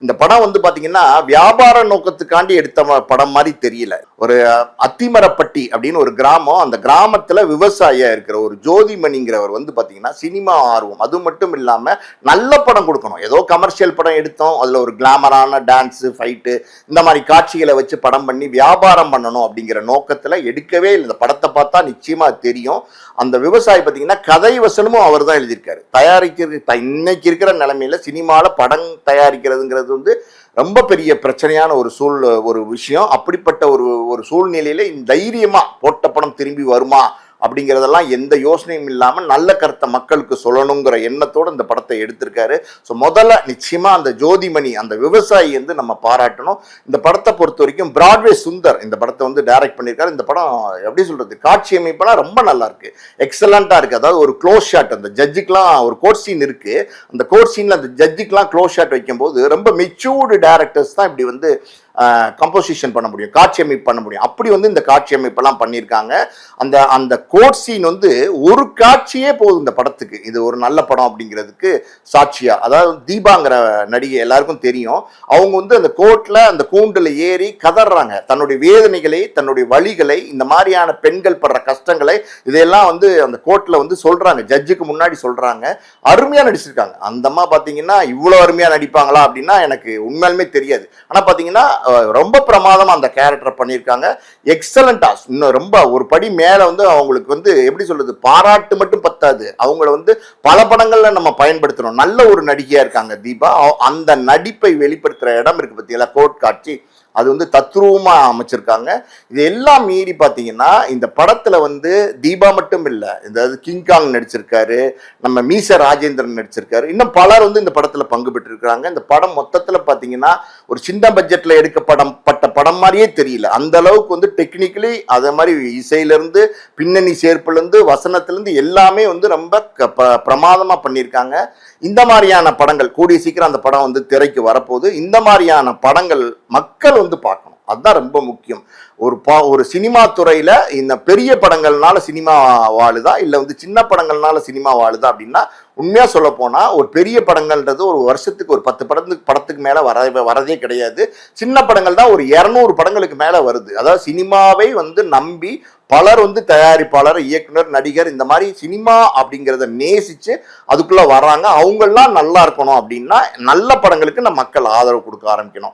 இந்த படம் வந்து பாத்தீங்கன்னா வியாபார நோக்கத்துக்காண்டி எடுத்த படம் மாதிரி தெரியல. ஒரு அத்திமரப்பட்டி அப்படின்னு ஒரு கிராமம். அந்த கிராமத்துல விவசாயியா இருக்கிற ஒரு ஜோதிமணிங்கிறவர் வந்து பாத்தீங்கன்னா சினிமா ஆர்வம். அது மட்டும் இல்லாம நல்ல படம் கொடுக்கணும். ஏதோ கமர்ஷியல் படம் எடுத்தோம், அதுல ஒரு கிளாமரான டான்ஸ் ஃபைட்டு இந்த மாதிரி காட்சிகளை வச்சு படம் பண்ணி வியாபாரம் பண்ணணும் அப்படிங்கிற நோக்கத்துல எடுக்கவே இல்லை. இந்த படத்தை பார்த்தா நிச்சயமா தெரியும். அந்த விவசாயி பாத்தீங்கன்னா கதை வசனமும் அவர் தான் எழுதியிருக்காரு. தயாரிக்கிறது இன்னைக்கு இருக்கிற நிலைமையில சினிமால படம் தயாரிக்கிறதுங்கிறது வந்து ரொம்ப பெரிய பிரச்சனையான ஒரு விஷயம். அப்படிப்பட்ட ஒரு சூழ்நிலையில தைரியமா போட்ட படம் திரும்பி வருமா அப்படிங்கிறதெல்லாம் எந்த யோசனையும் இல்லாமல் நல்ல கருத்தை மக்களுக்கு சொல்லணுங்கிற எண்ணத்தோடு இந்த படத்தை எடுத்திருக்காரு. ஸோ முதல்ல நிச்சயமா அந்த ஜோதிமணி அந்த விவசாயி வந்து நம்ம பாராட்டணும். இந்த படத்தை பொறுத்த வரைக்கும் பிராட்வே சுந்தர் இந்த படத்தை வந்து டைரக்ட் பண்ணியிருக்காரு. இந்த படம் எப்படி சொல்றது, காட்சி அமைப்பெல்லாம் ரொம்ப நல்லா இருக்கு, எக்ஸலண்டா இருக்கு. அதாவது ஒரு க்ளோஸ் ஷாட், அந்த ஜட்ஜுக்கெல்லாம் ஒரு கோர்ட் சீன் இருக்கு. அந்த கோர்ட் சீன்ல அந்த ஜட்ஜுக்கெல்லாம் க்ளோஸ் ஷாட் வைக்கும்போது ரொம்ப மெச்சூர்டு டேரக்டர்ஸ் தான் இப்படி வந்து கம்போசிஷன் பண்ண முடியும், காட்சி அமைப்பு பண்ண முடியும். அப்படி வந்து இந்த காட்சி அமைப்பெல்லாம் பண்ணியிருக்காங்க. அந்த அந்த கோர்ட் சீன் வந்து ஒரு காட்சியே போதும் இந்த படத்துக்கு. இது ஒரு நல்ல படம் அப்படிங்கிறதுக்கு சாட்சியா. அதாவது தீபாங்கிற நடிகை எல்லாருக்கும் தெரியும். அவங்க வந்து அந்த கோர்ட்ல அந்த கூண்டுல ஏறி கதறாங்க, தன்னுடைய வேதனைகளை தன்னுடைய வழிகளை, இந்த மாதிரியான பெண்கள் படுற கஷ்டங்களை இதையெல்லாம் வந்து அந்த கோர்ட்ல வந்து சொல்றாங்க, ஜட்ஜுக்கு முன்னாடி சொல்றாங்க. அருமையா நடிச்சிருக்காங்க. அந்த அம்மா பாத்தீங்கன்னா இவ்வளவு அருமையா நடிப்பாங்களா அப்படின்னா எனக்கு உண்மையாலுமே தெரியாது. ஆனா பாத்தீங்கன்னா ரொம்ப பிரமாதமா அந்த கேரக்டர் பண்ணியிருக்காங்க. எக்ஸலண்டா, இன்னும் ரொம்ப ஒரு படி மேல வந்து அவங்களுக்கு வந்து எப்படி சொல்றது, பாராட்டு மட்டும் பத்தாது, அவங்கள வந்து பல படங்கள்ல நம்ம பயன்படுத்தணும். நல்ல ஒரு நடிகையா இருக்காங்க தீபா. அந்த நடிப்பை வெளிப்படுத்துற இடம் இருக்கு பத்தியா கோர்ட் காட்சி, அது வந்து தத்ரூபமா அமைச்சிருக்காங்க. இது எல்லாம் மீறி பாத்தீங்கன்னா இந்த படத்துல வந்து தீபா மட்டும் இல்ல, இந்த கிங்காங் நடிச்சிருக்காரு, நம்ம மீச ராஜேந்திரன் நடிச்சிருக்காரு, இன்னும் பலர் வந்து இந்த படத்துல பங்கு பெற்று இருக்காங்க. இந்த படம் மொத்தத்துல பாத்தீங்கன்னா ஒரு சின்ன பட்ஜெட்ல எடுக்கப்பட்ட படம் மாதிரியே தெரியல. அந்த அளவுக்கு வந்து டெக்னிக்கலி அதே மாதிரி இசையில இருந்து பின்னணி சேர்ப்புல இருந்து வசனத்துல இருந்து எல்லாமே வந்து ரொம்ப பிரமாதமா பண்ணியிருக்காங்க. இந்த மாதிரியான படங்கள் கூடிய சீக்கிரம் அந்த படம் வந்து திரைக்கு வரப்போகுது. இந்த மாதிரியான படங்கள் மக்கள் வந்து பார்க்கணும், அதுதான் ரொம்ப முக்கியம். ஒரு சினிமா துறையில இந்த பெரிய படங்கள்னால சினிமா வாழுதா இல்ல வந்து சின்ன படங்கள்னால சினிமா வாழுதா அப்படின்னா, உண்மையா சொல்ல போனா ஒரு பெரிய படங்கள்ன்றது ஒரு வருஷத்துக்கு ஒரு 10 படத்துக்கு மேல வரதே கிடையாது. சின்ன படங்கள் தான் ஒரு 200 படங்களுக்கு மேல வருது. அதாவது சினிமாவை வந்து நம்பி பலர் வந்து தயாரிப்பாளர், இயக்குனர், நடிகர் இந்த மாதிரி சினிமா அப்படிங்கிறத நேசிச்சு அதுக்குள்ள வர்றாங்க. அவங்கெல்லாம் நல்லா இருக்கணும் அப்படின்னா நல்ல படங்களுக்கு நம்ம மக்கள் ஆதரவு கொடுக்க ஆரம்பிக்கணும்.